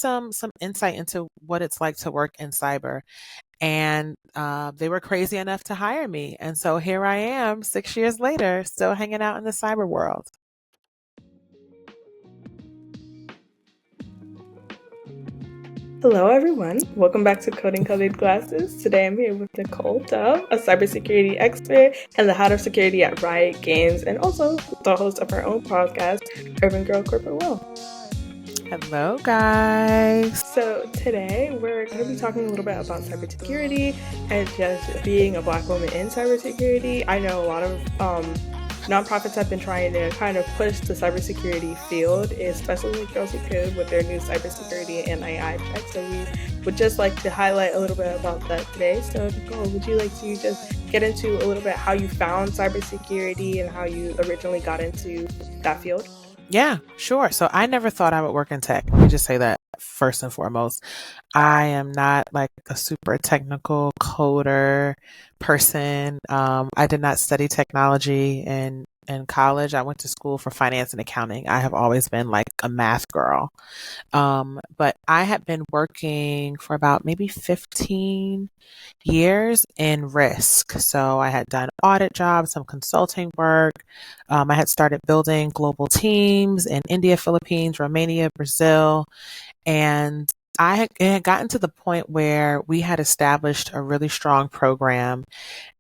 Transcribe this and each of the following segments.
some insight into what it's like to work in cyber. And they were crazy enough to hire me. And so here I am 6 years later, still hanging out in the cyber world. Hello, everyone. Welcome back to Coding Colored Glasses. Today I'm here with Nicole, a cybersecurity expert and the head of security at Riot Games, and also the host of her own podcast, Urban Girl Corporate Will. Hello, guys. So today we're going to be talking a little bit about cybersecurity and just being a Black woman in cybersecurity. I know a lot of nonprofits have been trying to kind of push the cybersecurity field, especially like Girls Who Code with their new cybersecurity and AI check. So we would just like to highlight a little bit about that today. So Nicole, would you like to just get into a little bit how you found cybersecurity and how you originally got into that field? Yeah, sure. So I never thought I would work in tech. Let me just say that first and foremost. I am not like a super technical coder person. I did not study technology in college. I went to school for finance and accounting. I have always been like a math girl. But I had been working for about maybe 15 years in risk. So I had done audit jobs, some consulting work. I had started building global teams in India, Philippines, Romania, Brazil. And it had gotten to the point where we had established a really strong program,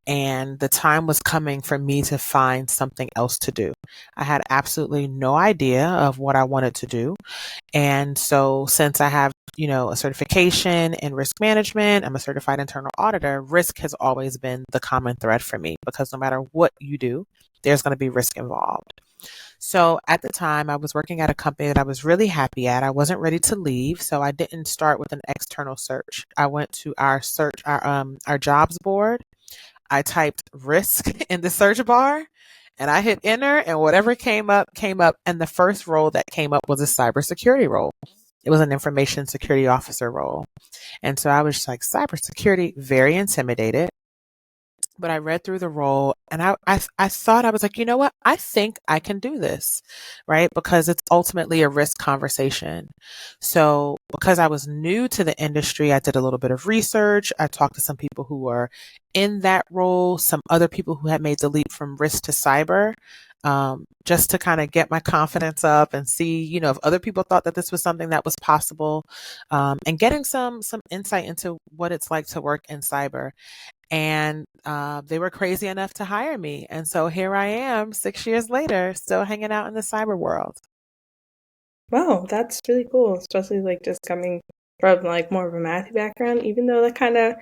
and the time was coming for me to find something else to do. I had absolutely no idea of what I wanted to do. And so since I have, a certification in risk management, I'm a certified internal auditor, risk has always been the common thread for me because no matter what you do, there's going to be risk involved. So at the time, I was working at a company that I was really happy at. I wasn't ready to leave, so I didn't start with an external search. I went to our jobs board. I typed risk in the search bar, and I hit enter, and whatever came up, came up. And the first role that came up was a cybersecurity role. It was an information security officer role. And so I was just like, cybersecurity, very intimidated. But I read through the role, and I thought, I was like, you know what? I think I can do this, right? Because it's ultimately a risk conversation. So because I was new to the industry, I did a little bit of research. I talked to some people who were in that role, some other people who had made the leap from risk to cyber, just to kind of get my confidence up and see, if other people thought that this was something that was possible, and getting some insight into what it's like to work in cyber. And they were crazy enough to hire me. And so here I am 6 years later, still hanging out in the cyber world. Wow, that's really cool, especially like just coming from like more of a mathy background, even though that kind of,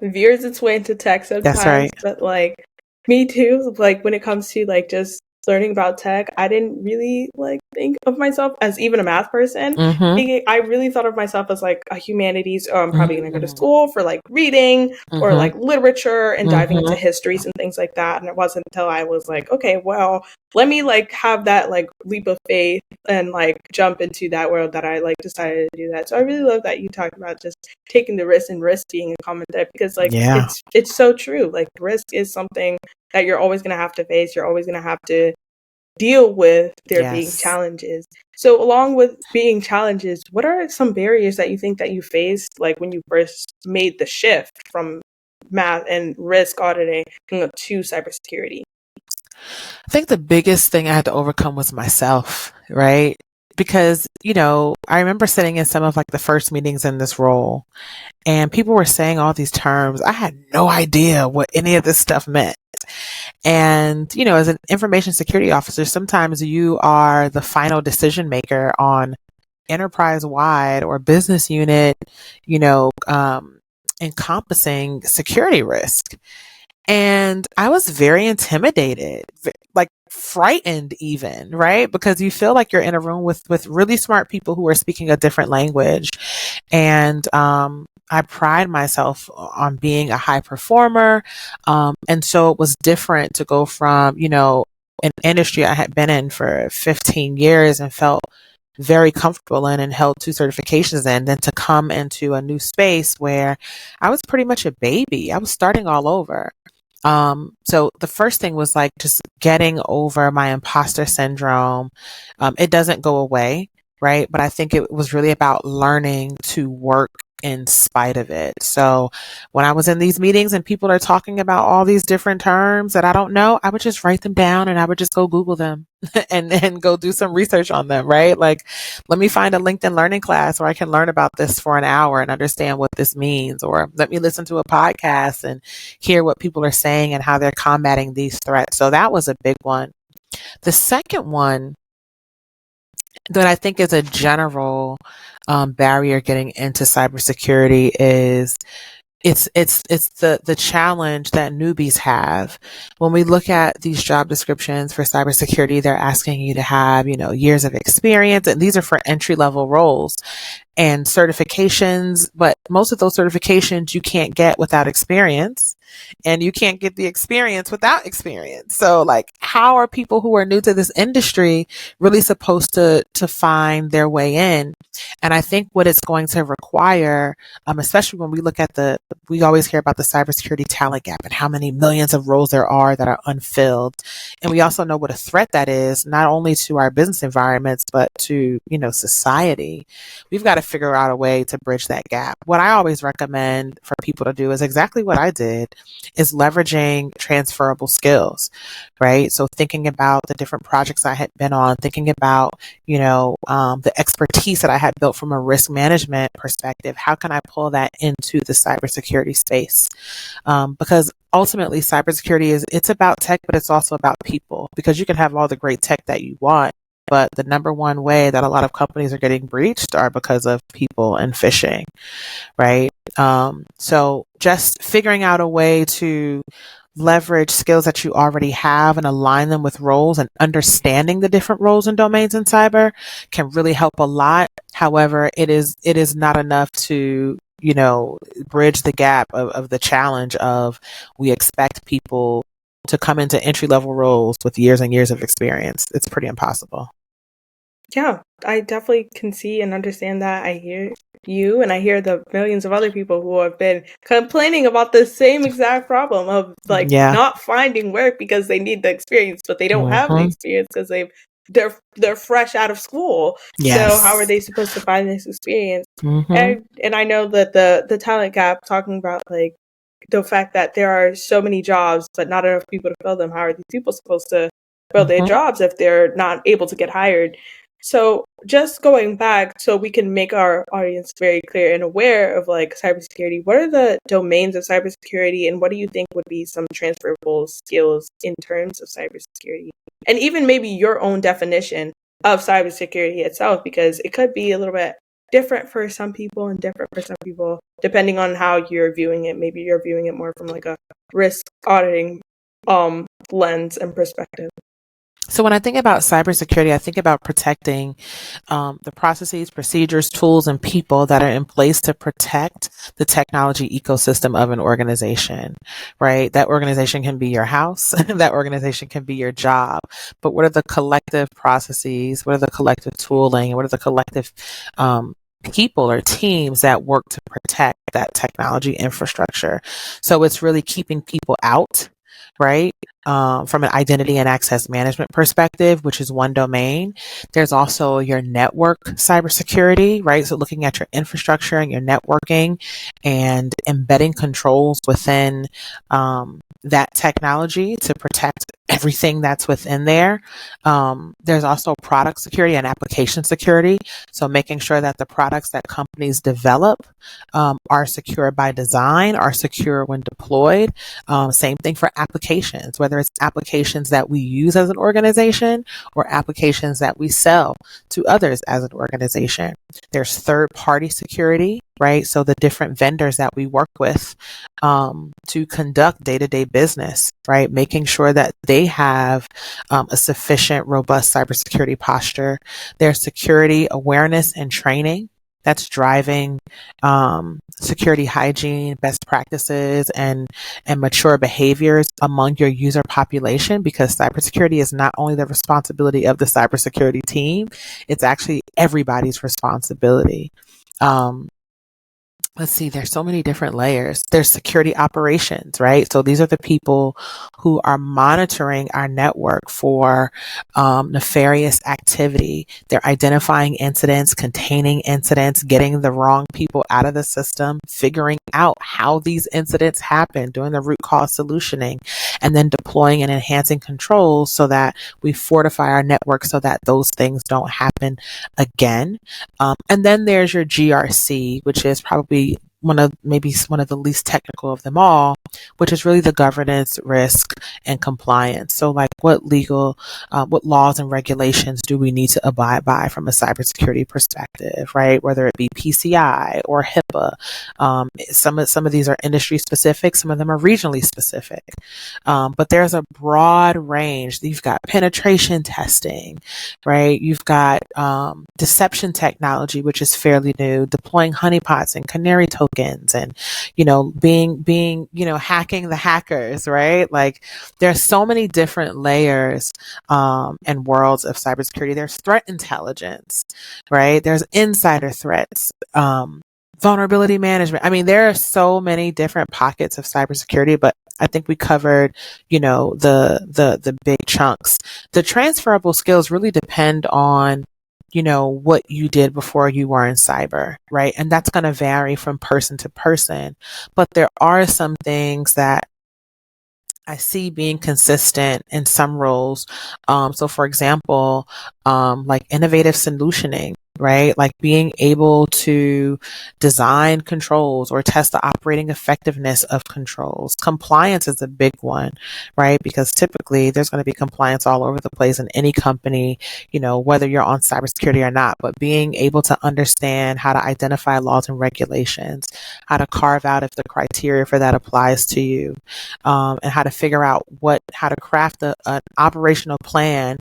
veers its way into tech sometimes. That's right. But like me too, like when it comes to like just learning about tech, I didn't really like think of myself as even a math person. I really thought of myself as like a humanities, or I'm probably going to go to school for like reading or like literature and diving into histories and things like that. And it wasn't until I was like, okay, well, let me like have that like leap of faith and like jump into that world that I like decided to do that. So I really love that you talked about just taking the risk and risk being a common thread, because like it's so true. Like risk is something that you're always going to have to face. You're always going to have to deal with there being challenges. So along with being challenges, what are some barriers that you think that you faced like when you first made the shift from math and risk auditing to cybersecurity? I think the biggest thing I had to overcome was myself, right? Because, I remember sitting in some of like the first meetings in this role, and people were saying all these terms. I had no idea what any of this stuff meant. And, as an information security officer, sometimes you are the final decision maker on enterprise wide or business unit, encompassing security risk. And I was very intimidated, like frightened even, right? Because you feel like you're in a room with really smart people who are speaking a different language. And I pride myself on being a high performer. And so it was different to go from, an industry I had been in for 15 years and felt very comfortable in and held 2 certifications in, than to come into a new space where I was pretty much a baby. I was starting all over. So the first thing was like just getting over my imposter syndrome. It doesn't go away, right? But I think it was really about learning to work in spite of it. So when I was in these meetings and people are talking about all these different terms that I don't know, I would just write them down and I would just go Google them and then go do some research on them, right? Like, let me find a LinkedIn learning class where I can learn about this for an hour and understand what this means, or let me listen to a podcast and hear what people are saying and how they're combating these threats. So that was a big one. The second one that I think is a general barrier getting into cybersecurity is it's the challenge that newbies have. When we look at these job descriptions for cybersecurity, they're asking you to have, years of experience, and these are for entry level roles and certifications, but most of those certifications you can't get without experience, and you can't get the experience without experience. So like, how are people who are new to this industry really supposed to find their way in? And I think what it's going to require, especially when we look at we always hear about the cybersecurity talent gap and how many millions of roles there are that are unfilled. And we also know what a threat that is, not only to our business environments, but to, society. We've got to figure out a way to bridge that gap. What I always recommend for people to do is exactly what I did, is leveraging transferable skills, right? So thinking about the different projects I had been on, thinking about, the expertise that I had built from a risk management perspective. How can I pull that into the cybersecurity space? Because ultimately cybersecurity it's about tech, but it's also about people, because you can have all the great tech that you want, but the number one way that a lot of companies are getting breached are because of people and phishing, right? So just figuring out a way to leverage skills that you already have and align them with roles, and understanding the different roles and domains in cyber can really help a lot. However, it is not enough to, bridge the gap of the challenge of, we expect people to come into entry level roles with years and years of experience. It's pretty impossible. Yeah, I definitely can see and understand that. I hear you, and I hear the millions of other people who have been complaining about the same exact problem of not finding work because they need the experience, but they don't have the experience because they're fresh out of school. Yes. So how are they supposed to find this experience? And I know that the talent gap, talking about the fact that there are so many jobs but not enough people to fill them. How are these people supposed to fill their jobs if they're not able to get hired? So just going back so we can make our audience very clear and aware of cybersecurity, what are the domains of cybersecurity, and what do you think would be some transferable skills in terms of cybersecurity? And even maybe your own definition of cybersecurity itself, because it could be a little bit different for some people and different for some people, depending on how you're viewing it. Maybe you're viewing it more from a risk auditing lens and perspective. So when I think about cybersecurity, I think about protecting the processes, procedures, tools, and people that are in place to protect the technology ecosystem of an organization, right? That organization can be your house, that organization can be your job, but what are the collective processes? What are the collective tooling? What are the collective people or teams that work to protect that technology infrastructure? So it's really keeping people out, right? From an identity and access management perspective, which is one domain. There's also your network cybersecurity, right? So looking at your infrastructure and your networking and embedding controls within that technology to protect everything that's within there. There's also product security and application security. So making sure that the products that companies develop are secure by design, are secure when deployed. Same thing for applications, whether it's applications that we use as an organization or applications that we sell to others as an organization. There's third party security, right? So the different vendors that we work with to conduct day-to-day business, right? Making sure that they have a sufficient, robust cybersecurity posture. There's security awareness and training that's driving security hygiene, best practices, and mature behaviors among your user population, because cybersecurity is not only the responsibility of the cybersecurity team, it's actually everybody's responsibility. let's see, there's so many different layers. There's security operations, right? So these are the people who are monitoring our network for nefarious activity. They're identifying incidents, containing incidents, getting the wrong people out of the system, figuring out how these incidents happen, doing the root cause solutioning, and then deploying and enhancing controls so that we fortify our network so that those things don't happen again. And then there's your GRC, which is probably maybe one of the least technical of them all, which is really the governance, risk, and compliance. So, like, what laws and regulations do we need to abide by from a cybersecurity perspective, right? Whether it be PCI or HIPAA. Some of these are industry specific, some of them are regionally specific. But there's a broad range. You've got penetration testing, right? You've got deception technology, which is fairly new, deploying honeypots and canary tokens, and being hacking the hackers, right? Like, there's so many different layers and worlds of cybersecurity. There's threat intelligence, right? There's insider threats. Vulnerability management. I mean, there are so many different pockets of cybersecurity, but I think we covered, the big chunks. The transferable skills really depend on, what you did before you were in cyber, right? And that's going to vary from person to person. But there are some things that I see being consistent in some roles. So for example, like innovative solutioning, right? Like being able to design controls or test the operating effectiveness of controls. Compliance is a big one, right? Because typically there's going to be compliance all over the place in any company, whether you're on cybersecurity or not, but being able to understand how to identify laws and regulations, how to carve out if the criteria for that applies to you, and how to figure out how to craft an operational plan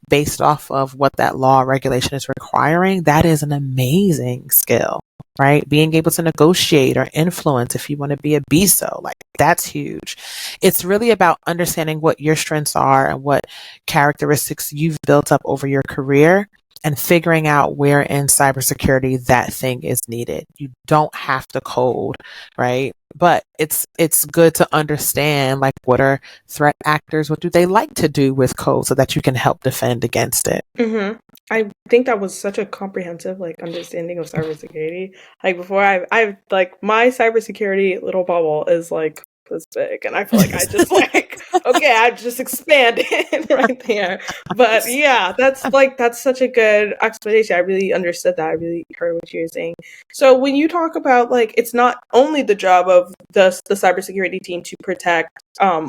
based off of what that law or regulation is requiring. That is an amazing skill, right? Being able to negotiate or influence if you want to be a BISO, like, that's huge. It's really about understanding what your strengths are and what characteristics you've built up over your career, and figuring out where in cybersecurity that thing is needed. You don't have to code, right? But it's good to understand, like, what are threat actors, what do they like to do with code, so that you can help defend against it. Mm-hmm. I think that was such a comprehensive understanding of cybersecurity. Like before, I've like my cybersecurity little bubble is like this big, and I feel like I just okay, I just expanded right there. But yeah, that's such a good explanation. I really understood that. I really heard what you were saying. So when you talk about it's not only the job of the cybersecurity team to protect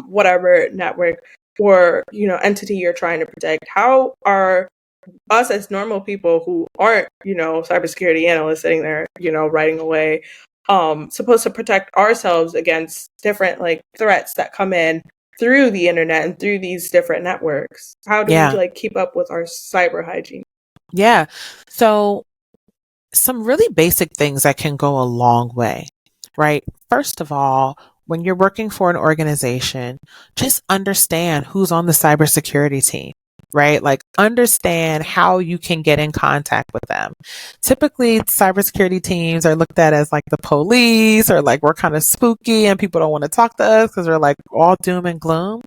whatever network or entity you're trying to protect, how are us as normal people who aren't cybersecurity analysts sitting there writing away supposed to protect ourselves against different threats that come in through the internet and through these different networks? How do we Yeah. keep up with our cyber hygiene? Yeah. So some really basic things that can go a long way, right? First of all, when you're working for an organization, just understand who's on the cybersecurity team, right? Like, understand how you can get in contact with them. Typically, cybersecurity teams are looked at as like the police, or like we're kind of spooky and people don't want to talk to us because we're like all doom and gloom.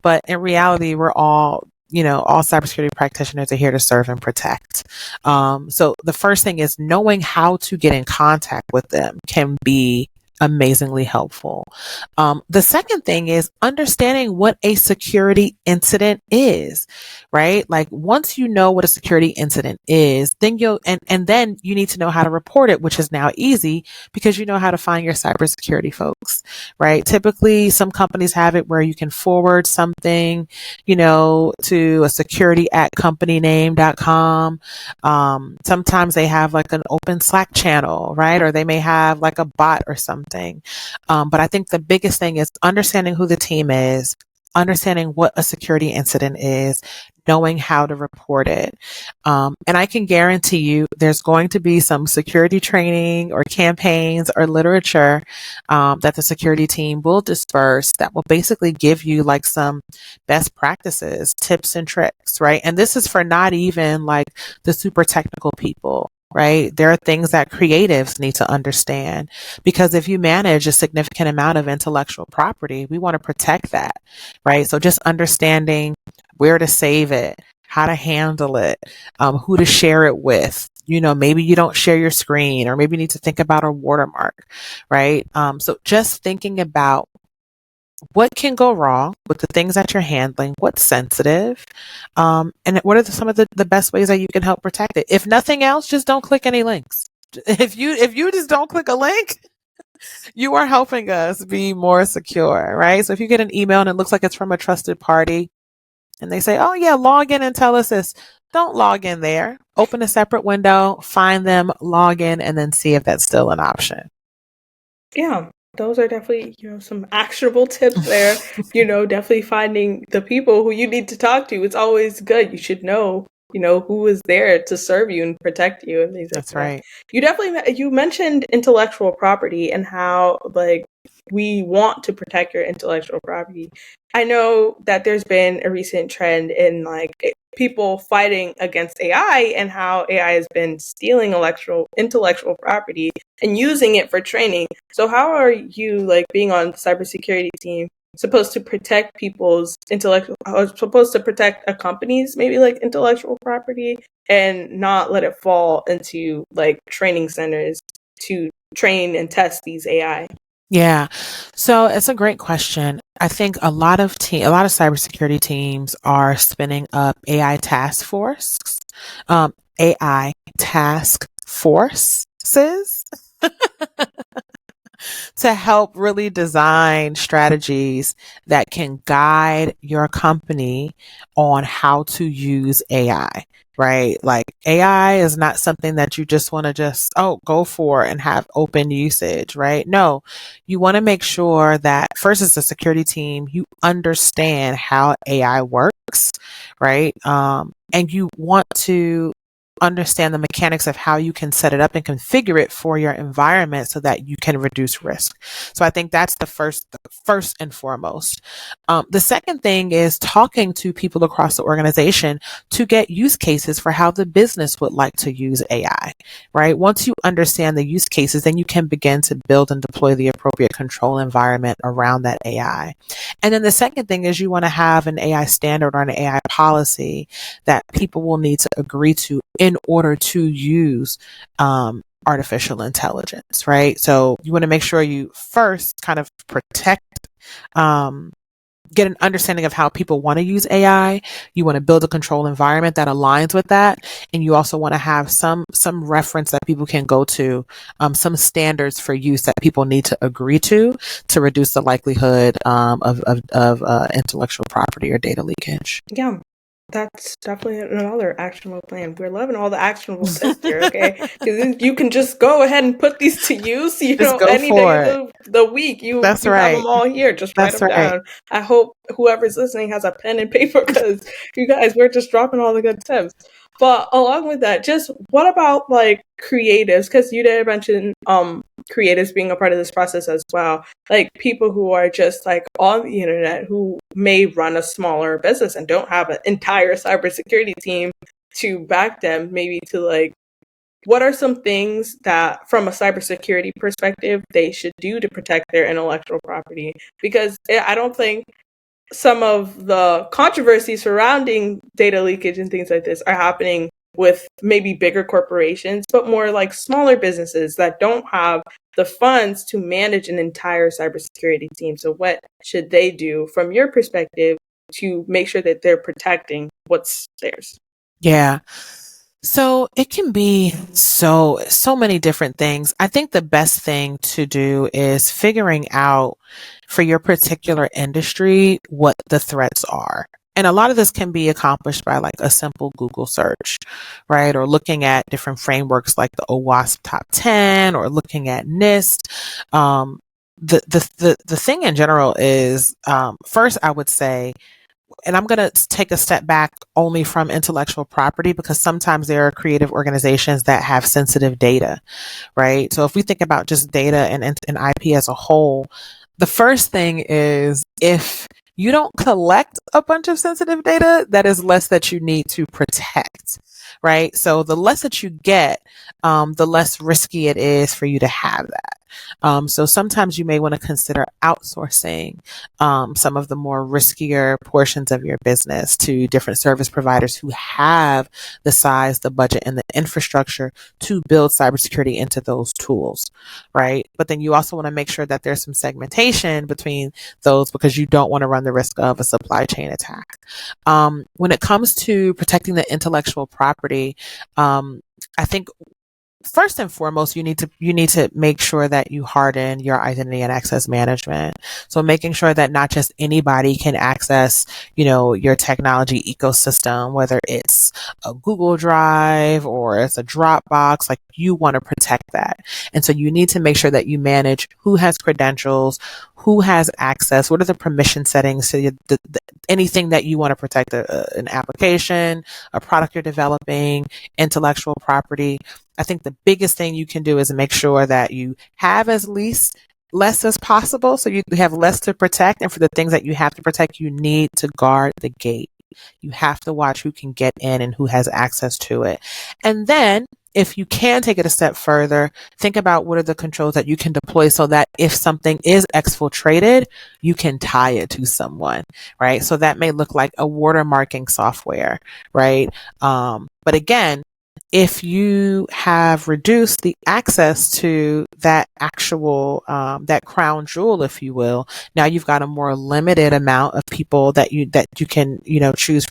But in reality, we're all cybersecurity practitioners are here to serve and protect. So the first thing is knowing how to get in contact with them can be amazingly helpful. The second thing is understanding what a security incident is, right? Like, once you know what a security incident is, then then you need to know how to report it, which is now easy because you know how to find your cybersecurity folks, right? Typically, some companies have it where you can forward something, to a security at companyname.com. Sometimes they have like an open Slack channel, right? Or they may have like a bot or something. But I think the biggest thing is understanding who the team is, understanding what a security incident is, knowing how to report it. And I can guarantee you there's going to be some security training or campaigns or literature that the security team will disperse that will basically give you like some best practices, tips and tricks, right? And this is for not even like the super technical people. right? There are things that creatives need to understand because if you manage a significant amount of intellectual property, we want to protect that, right? So just understanding where to save it, how to handle it, who to share it with. Maybe you don't share your screen, or maybe you need to think about a watermark, right? So just thinking about what can go wrong with the things that you're handling, what's sensitive, and what are some of the best ways that you can help protect it. If nothing else, just don't click any links. If you just don't click a link, you are helping us be more secure, right? So if you get an email and it looks like it's from a trusted party and they say, oh yeah, log in and tell us this, don't log in there. Open a separate window, find them, log in, and then see if that's still an option. Yeah, those are definitely, some actionable tips there. Definitely finding the people who you need to talk to. It's always good. You should know, who is there to serve you and protect you and things like That's that. right. You mentioned intellectual property and how like we want to protect your intellectual property. I know that there's been a recent trend in like people fighting against AI and how AI has been stealing intellectual property and using it for training. So how are you, like being on the cybersecurity team, supposed to protect people's intellectual, or supposed to protect a company's maybe like intellectual property and not let it fall into like training centers to train and test these AI? Yeah. So it's a great question. I think a lot of cybersecurity teams are spinning up AI task force, AI task forces to help really design strategies that can guide your company on how to use AI, right? Like AI is not something that you just want to go for and have open usage, right? No, you want to make sure that first as a security team, you understand how AI works, right? And you want to understand the mechanics of how you can set it up and configure it for your environment so that you can reduce risk. So I think that's the first and foremost. The second thing is talking to people across the organization to get use cases for how the business would like to use AI, right? Once you understand the use cases, then you can begin to build and deploy the appropriate control environment around that AI. And then the second thing is you want to have an AI standard or an AI policy that people will need to agree to in order to use artificial intelligence, right? So you want to make sure you first kind of protect, um, get an understanding of how people want to use AI. You want to build a control environment that aligns with that, and you also want to have some reference that people can go to, some standards for use that people need to agree to reduce the likelihood of intellectual property or data leakage. Yeah, that's definitely another actionable plan. We're loving all the actionable tips here, okay? Because you can just go ahead and put these to use, Just go any day for of it. the week. You That's you have right. them all here. Just write That's them right. down. I hope whoever's listening has a pen and paper because you guys, we're just dropping all the good tips. But along with that, just what about like creatives? Because you did mention creatives being a part of this process as well, like people who are just like on the internet who may run a smaller business and don't have an entire cybersecurity team to back them, maybe to like, what are some things that from a cybersecurity perspective they should do to protect their intellectual property? Because I don't think some of the controversy surrounding data leakage and things like this are happening with maybe bigger corporations, but more like smaller businesses that don't have the funds to manage an entire cybersecurity team. So, what should they do from your perspective to make sure that they're protecting what's theirs? Yeah. So it can be so many different things. I think the best thing to do is figuring out for your particular industry what the threats are. And a lot of this can be accomplished by like a simple Google search, right? Or looking at different frameworks like the OWASP Top 10 or looking at NIST. The thing in general is, first, I would say, and I'm going to take a step back only from intellectual property because sometimes there are creative organizations that have sensitive data, right? So if we think about just data and IP as a whole, the first thing is if you don't collect a bunch of sensitive data, that is less that you need to protect, right? So the less that you get, the less risky it is for you to have that. So sometimes you may want to consider outsourcing some of the more riskier portions of your business to different service providers who have the size, the budget, and the infrastructure to build cybersecurity into those tools, right? But then you also want to make sure that there's some segmentation between those because you don't want to run the risk of a supply chain attack. When it comes to protecting the intellectual property, I think first and foremost, you need to make sure that you harden your identity and access management. So making sure that not just anybody can access, your technology ecosystem, whether it's a Google Drive or it's a Dropbox, like you want to protect that. And so you need to make sure that you manage who has credentials, who has access, what are the permission settings to anything that you want to protect, an application, a product you're developing, intellectual property. I think the biggest thing you can do is make sure that you have less as possible, so you have less to protect. And for the things that you have to protect, you need to guard the gate. You have to watch who can get in and who has access to it. And then if you can take it a step further, think about what are the controls that you can deploy so that if something is exfiltrated, you can tie it to someone, right? So that may look like a watermarking software, right? But again, if you have reduced the access to that actual that crown jewel, if you will, now you've got a more limited amount of people that you can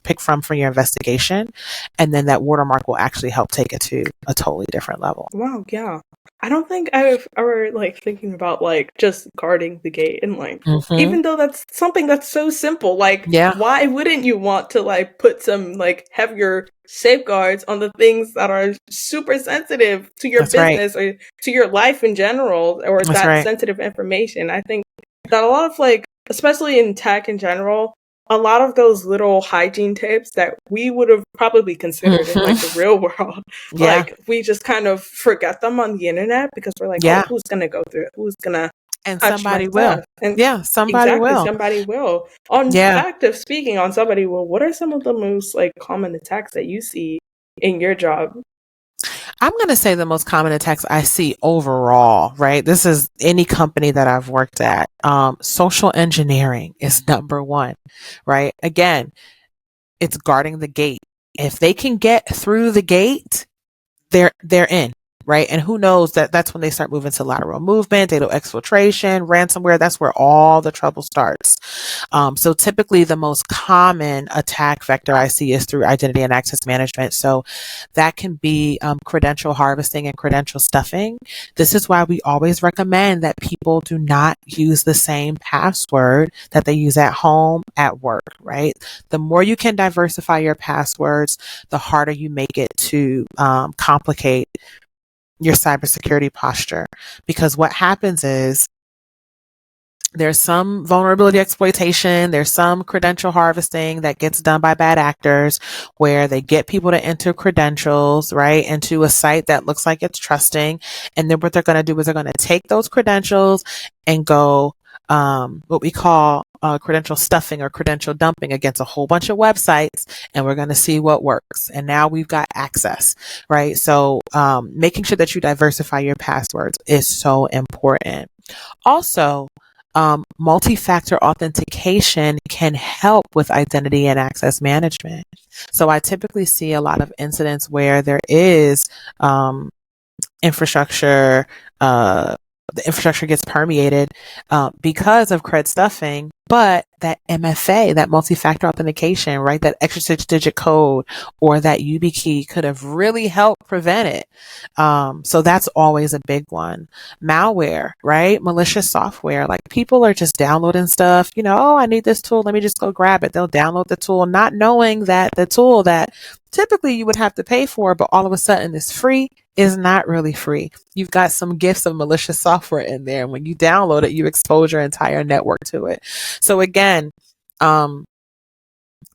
pick from for your investigation, and then that watermark will actually help take it to a totally different level. Wow, yeah. I don't think I've ever thinking about just guarding the gate and even though that's something that's so simple, Yeah, why wouldn't you want to put some heavier safeguards on the things that are super sensitive to your that's right. business or to your life in general, or That's that right. sensitive information? I think that a lot of especially in tech in general, a lot of those little hygiene tips that we would have probably considered in the real world, Yeah, we just kind of forget them on the internet because we're oh, yeah. who's gonna go through it? Who's gonna And touch my somebody will. stuff? And Yeah, somebody exactly, will. somebody will. On Yeah. fact of speaking, on somebody will, what are some of the most common attacks that you see in your job? I'm going to say the most common attacks I see overall, right? This is any company that I've worked at. Social engineering is number one, right? Again, it's guarding the gate. If they can get through the gate, they're in, right? And who knows that's when they start moving to lateral movement, data exfiltration, ransomware. That's where all the trouble starts. So typically the most common attack vector I see is through identity and access management. So that can be credential harvesting and credential stuffing. This is why we always recommend that people do not use the same password that they use at home, at work, right? The more you can diversify your passwords, the harder you make it to complicate your cybersecurity posture. Because what happens is there's some vulnerability exploitation, there's some credential harvesting that gets done by bad actors where they get people to enter credentials, right, into a site that looks like it's trusting. And then what they're going to do is they're going to take those credentials and go what we call credential stuffing or credential dumping against a whole bunch of websites, and we're going to see what works. And now we've got access, right? So making sure that you diversify your passwords is so important. Also, multi-factor authentication can help with identity and access management. So I typically see a lot of incidents where there is infrastructure, the infrastructure gets permeated because of cred stuffing, but that MFA, that multi-factor authentication, right, that extra 6-digit code or that YubiKey could have really helped prevent it. So that's always a big one. Malware, right? Malicious software. Like people are just downloading stuff, oh, I need this tool. Let me just go grab it. They'll download the tool, not knowing that the tool that typically you would have to pay for, but all of a sudden is free, is not really free. You've got some gifts of malicious software in there. And when you download it, you expose your entire network to it. So again,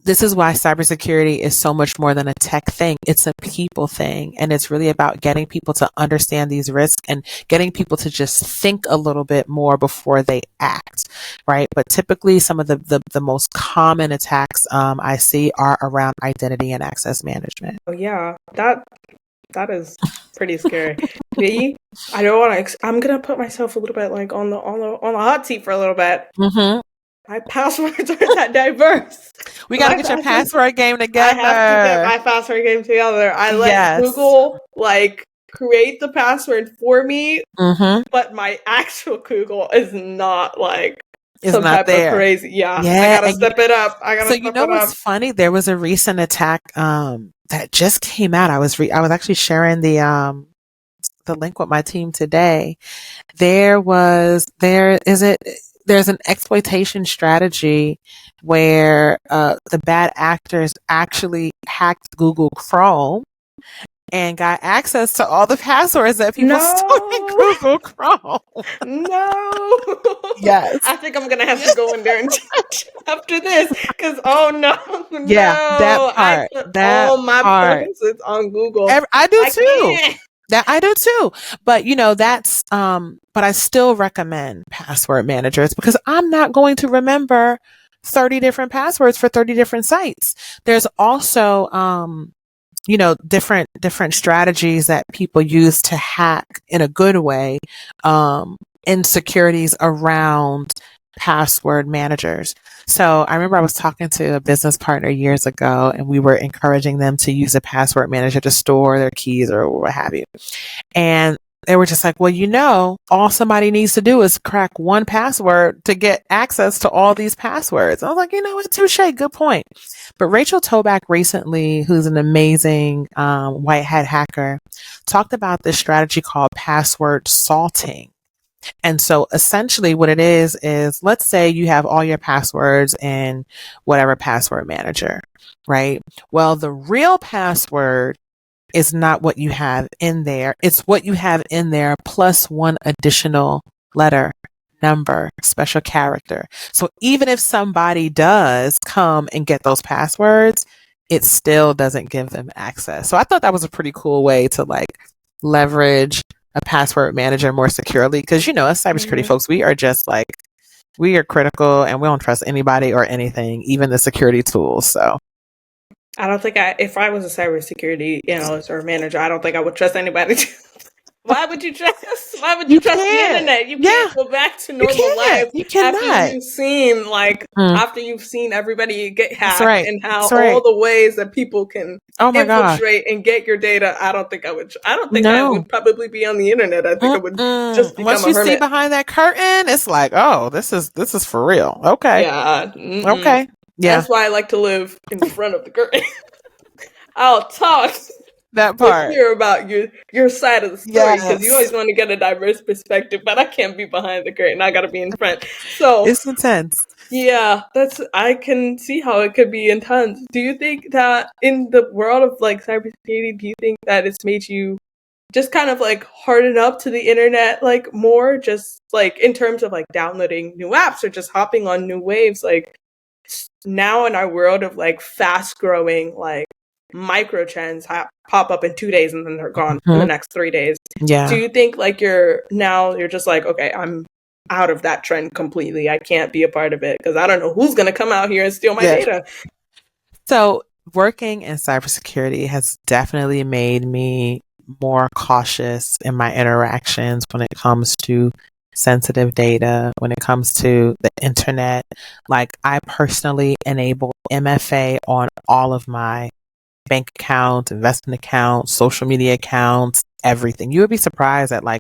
this is why cybersecurity is so much more than a tech thing. It's a people thing. And it's really about getting people to understand these risks and getting people to just think a little bit more before they act, right? But typically some of the most common attacks I see are around identity and access management. Oh yeah, that is pretty scary. Me, I don't want to. I'm gonna put myself a little bit like on the hot seat for a little bit. Mm-hmm. My passwords are that diverse. We got to get your password game together. I have to get my password game together. I let Google like create the password for me, but my actual Google is not like some type of crazy. Yeah, I gotta step it up. So you know what's funny? There was a recent attack that just came out. I was actually sharing the link with my team today. There's an exploitation strategy where the bad actors actually hacked Google Chrome and got access to all the passwords that people stored in Google Chrome. No. Yes. I think I'm gonna have to go in there and change after this because yeah, that part. I put all my purposes on Google. I do too. That I do too. But that's but I still recommend password managers because I'm not going to remember 30 different passwords for 30 different sites. There's also different strategies that people use to hack in a good way insecurities around password managers. So I remember I was talking to a business partner years ago and we were encouraging them to use a password manager to store their keys or what have you. And they were just like, well, all somebody needs to do is crack one password to get access to all these passwords. I was like, what, touche, good point. But Rachel Toback recently, who's an amazing white hat hacker, talked about this strategy called password salting. And so essentially what it is let's say you have all your passwords in whatever password manager, right? Well, the real password is not what you have in there. It's what you have in there plus one additional letter, number, special character. So even if somebody does come and get those passwords, it still doesn't give them access. So I thought that was a pretty cool way to like leverage a password manager more securely. Because, as cybersecurity folks, we are critical and we don't trust anybody or anything, even the security tools. So I don't think if I was a cybersecurity analyst or manager, I don't think I would trust anybody. Why would you trust the internet? You can't go back to normal life. You cannot. After you've seen everybody get hacked and how all the ways that people can infiltrate and get your data. I don't think I would. I don't think I would probably be on the internet. I think I would just become once you see behind that curtain, it's like, oh, this is for real. Okay. Yeah. Okay. Yeah. That's why I like to live in front of the curtain. I'll talk. That part. Hear about your side of the story because you always want to get a diverse perspective, but I can't be behind the curtain. I got to be in front. So it's intense. Yeah, I can see how it could be intense. Do you think that in the world of like cybersecurity, do you think that it's made you just kind of like harden up to the internet like more, just like in terms of like downloading new apps or just hopping on new waves? Like now in our world of like fast growing like micro trends pop up in 2 days and then they're gone in the next 3 days. Yeah. Do you think like you're just like, okay, I'm out of that trend completely. I can't be a part of it because I don't know who's going to come out here and steal my data. So working in cybersecurity has definitely made me more cautious in my interactions when it comes to sensitive data, when it comes to the internet. Like I personally enable MFA on all of my bank accounts, investment accounts, social media accounts, everything. You would be surprised at like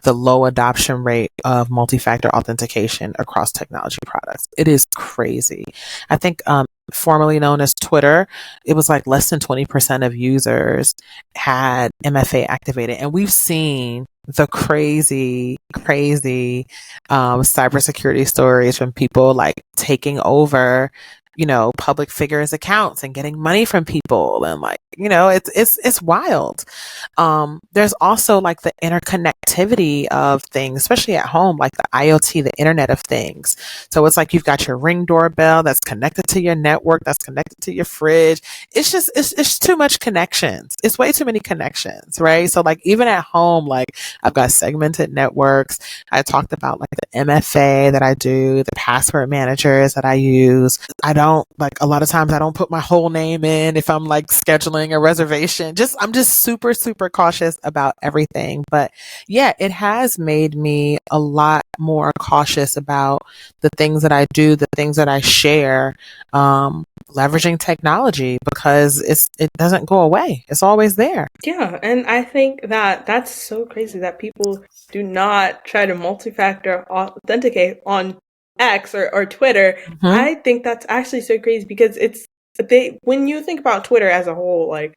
the low adoption rate of multi-factor authentication across technology products. It is crazy. I think formerly known as Twitter, it was like less than 20% of users had MFA activated. And we've seen the crazy cybersecurity stories from people like taking over public figures' accounts and getting money from people, and like, it's wild. There's also like the interconnectivity of things, especially at home, like the IoT, the Internet of Things. So it's like you've got your Ring doorbell that's connected to your network, that's connected to your fridge. It's too much connections. It's way too many connections, right? So like even at home, like I've got segmented networks. I talked about like the MFA that I do, the password managers that I use. I don't like a lot of times I don't put my whole name in if I'm like scheduling a reservation. I'm just super, super cautious about everything. But yeah, it has made me a lot more cautious about the things that I do, the things that I share, leveraging technology, because it doesn't go away. It's always there. Yeah, and I think that that's so crazy that people do not try to multi-factor authenticate on X or Twitter. Mm-hmm. I think that's actually so crazy because when you think about Twitter as a whole, like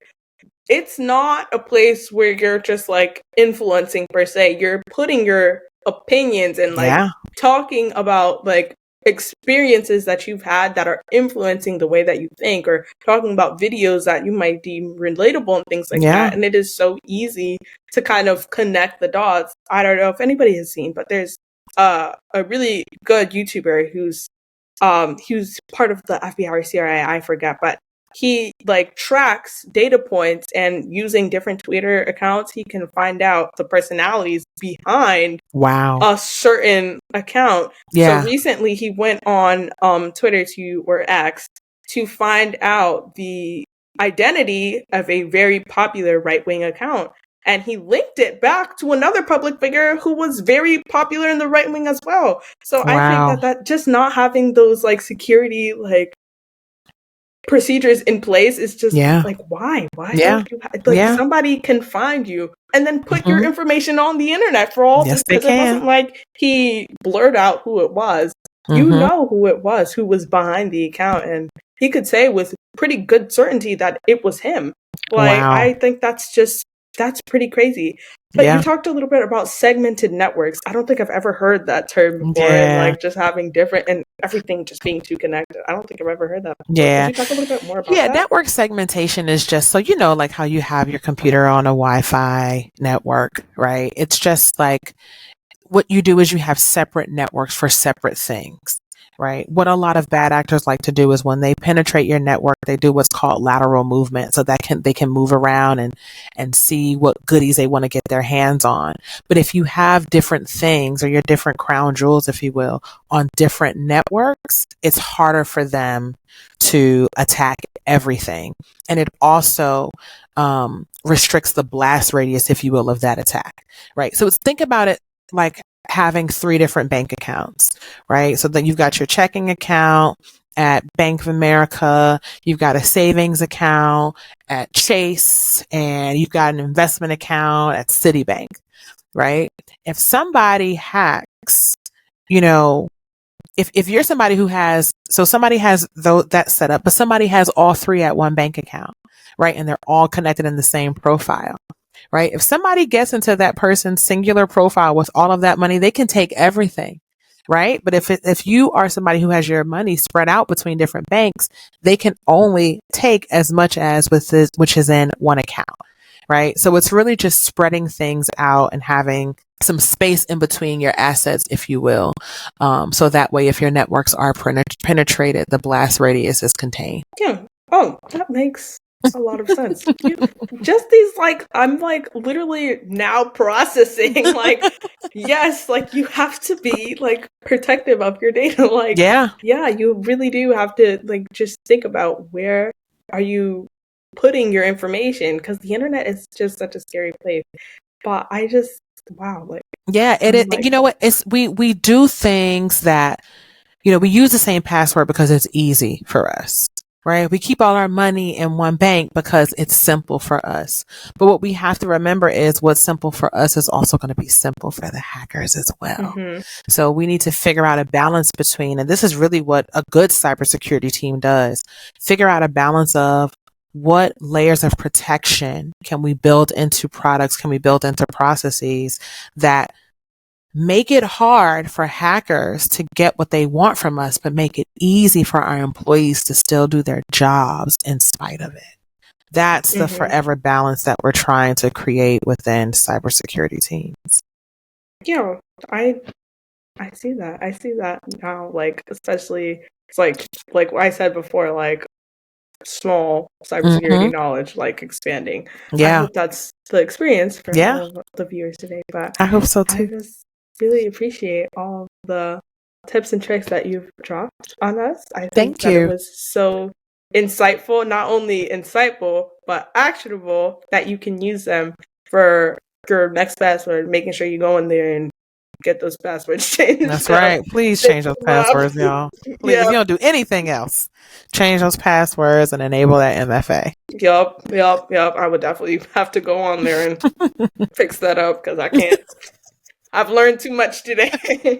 it's not a place where you're just like influencing per se. You're putting your opinions and like Yeah. talking about like experiences that you've had that are influencing the way that you think, or talking about videos that you might deem relatable and things like Yeah. that. And it is so easy to kind of connect the dots. I don't know if anybody has seen, but there's a really good YouTuber who's part of the FBI or CIA, I forget, but he like tracks data points, and using different Twitter accounts, he can find out the personalities behind Wow. a certain account. Yeah. So recently he went on Twitter or X to find out the identity of a very popular right-wing account. And he linked it back to another public figure who was very popular in the right wing as well. So I think Wow. that just not having those like security like procedures in place is just Yeah. like, why Yeah. don't you like Yeah. somebody can find you and then put your Mm-hmm. information on the internet for all Yes, they because it wasn't can. like he blurred out who it was. You Mm-hmm. know who it was, who was behind the account, and he could say with pretty good certainty that it was him. Like Wow. I think that's pretty crazy. But you Yeah. talked a little bit about segmented networks. I don't think I've ever heard that term before, and Yeah. like just having different and everything just being too connected. I don't think I've ever heard that before. Could Yeah. you talk a little bit more about Yeah. that? Network segmentation is just so, like how you have your computer on a Wi-Fi network, right? It's just like what you do is you have separate networks for separate things, right? What a lot of bad actors like to do is when they penetrate your network, they do what's called lateral movement, so that they can move around and see what goodies they want to get their hands on. But if you have different things, or your different crown jewels, if you will, on different networks, it's harder for them to attack everything. And it also restricts the blast radius, if you will, of that attack, right? So think about it like having 3 different bank accounts, right? So then you've got your checking account at Bank of America, you've got a savings account at Chase, and you've got an investment account at Citibank, right? If somebody hacks, if you're somebody who has, so somebody has that set up, but somebody has all 3 at one bank account, right? And they're all connected in the same profile, right? If somebody gets into that person's singular profile with all of that money, they can take everything, right? But if you are somebody who has your money spread out between different banks, they can only take as much as which is in one account, right? So it's really just spreading things out and having some space in between your assets, if you will. So that way, if your networks are penetrated, the blast radius is contained. Yeah. Oh, that makes a lot of sense. Just these like I'm like literally now processing like yes, like you have to be like protective of your data. Like Yeah. yeah, you really do have to like just think about where are you putting your information, because the internet is just such a scary place. But I just wow, like Yeah, I'm like you know what? It's we do things that, we use the same password because it's easy for us, right? We keep all our money in one bank because it's simple for us. But what we have to remember is what's simple for us is also going to be simple for the hackers as well. mm-hmm. So we need to figure out a balance between, and this is really what a good cybersecurity team does, figure out a balance of what layers of protection can we build into products, can we build into processes that make it hard for hackers to get what they want from us, but make it easy for our employees to still do their jobs in spite of it. That's the forever balance that we're trying to create within cybersecurity teams. Yeah, I see that. I see that now, like, especially it's like I said before, like small cybersecurity knowledge, like expanding. I hope that's the experience for all of the viewers today. But I hope so too. I just really appreciate all the tips and tricks that you've dropped on us. I think that it was so insightful, not only insightful, but actionable, that you can use them for your next password, making sure you go in there and get those passwords changed. That's right. Please change those passwords, y'all. Please, if you don't do anything else, change those passwords and enable that MFA. Yup. I would definitely have to go on there and fix that up, because I can't. I've learned too much today.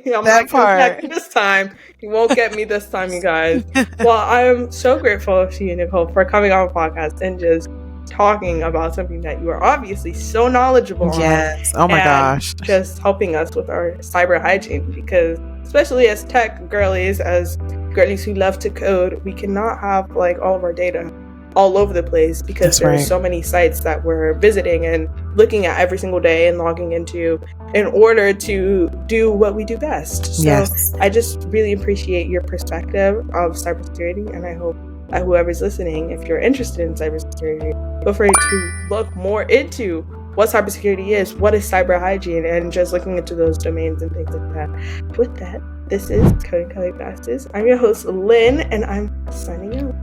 I'm not coming back this time. You won't get me this time, you guys. Well, I'm so grateful to you, Nicole, for coming on the podcast and just talking about something that you are obviously so knowledgeable on. Yes. Oh my gosh. Just helping us with our cyber hygiene, because especially as tech girlies, as girlies who love to code, we cannot have like all of our data all over the place, because there are so many sites that we're visiting and looking at every single day and logging into in order to do what we do best. So I just really appreciate your perspective of cybersecurity, and I hope that whoever's listening, if you're interested in cybersecurity, feel free to look more into what cybersecurity is, what is cyber hygiene, and just looking into those domains and things like that. With that, this is Coding Kelly Bastards. I'm your host, Lynn, and I'm signing out.